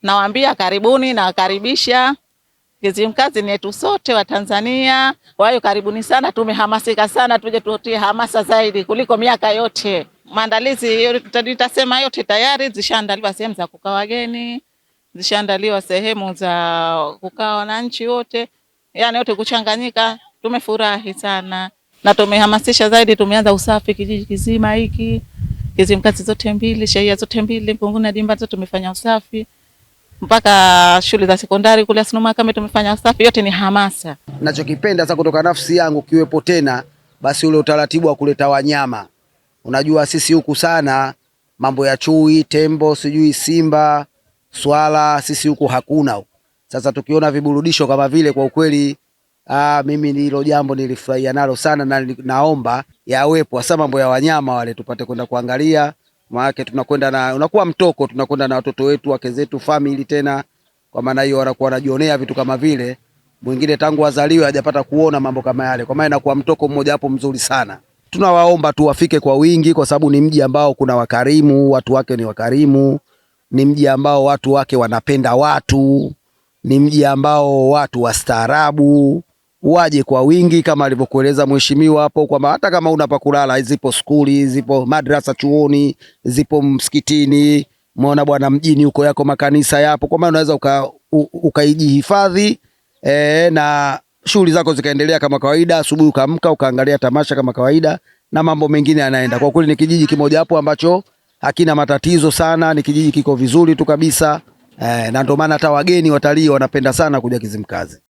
Nawaambia karibuni na wakaribisha. Kizimkazi ni yetu sote wa Tanzania. Kwa hiyo karibuni sana, tumehamasika sana, tuje tutie hamasa zaidi kuliko miaka yote. Maandalizi tutasema yote tayari zishaandaliwa, sehemu za kukaa wageni, zishaandaliwa sehemu za kukaa wananchi wote. Yaani yote kuchanganyika, tumefurahi sana. Na tumehamasisha zaidi, tumeanza usafi kijiji kizima hiki. Kizimkazi zote mbili, shehia zote mbili, Mpunguni na Dimba zote tumefanya usafi. Mpaka shule za sekondari kule Asinuma kama tumefanya usafi, yote ni hamasa. Ninachokipenda sasa kutoka nafsi yangu kiwepo tena basi ule utaratibu wa kuleta wanyama. Unajua sisi huku sana mambo ya chui, tembo, sijui simba, swala, sisi huku hakuna. Sasa tukiona viburudisho kama vile, kwa ukweli mimi hilo jambo nilifurahia nalo sana, na naomba yawepo hasa mambo ya wanyama wale tupate kwenda kuangalia. Maana tunakwenda na unakuwa mtoko, tunakwenda na watoto wetu, wake zetu, family tena. Kwa maana hiyo wanakuwa wanajionea vitu kama vile, mwingine tangu azaliwe hajapata kuona mambo kama yale. Kwa maana inakuwa mtoko mmoja hapo mzuri sana. Tunawaomba tu wafike kwa wingi, kwa sababu ni mji ambao kuna wakarimu, watu wake ni wakarimu, ni mji ambao watu wake wanapenda watu, ni mji ambao watu wastaarabu. Waje kwa wingi kama alivyokueleza mheshimiwa hapo, kwamba hata kama una kulala, zipo skuli, zipo madrasa chuoni, zipo msikitini, umeona bwana, mjini huko yako makanisa yapo, kwa maana unaweza ukaijihifadhi na shughuli zako zikaendelea kama kawaida. Asubuhi ukaamka ukaangalia tamasha kama kawaida na mambo mengine yanaenda. Kwa kweli ni kijiji kimoja hapo ambacho hakina matatizo sana, ni kijiji kiko vizuri tu kabisa, na ndio maana hata wageni watalii wanapenda sana kuja Kizimkazi.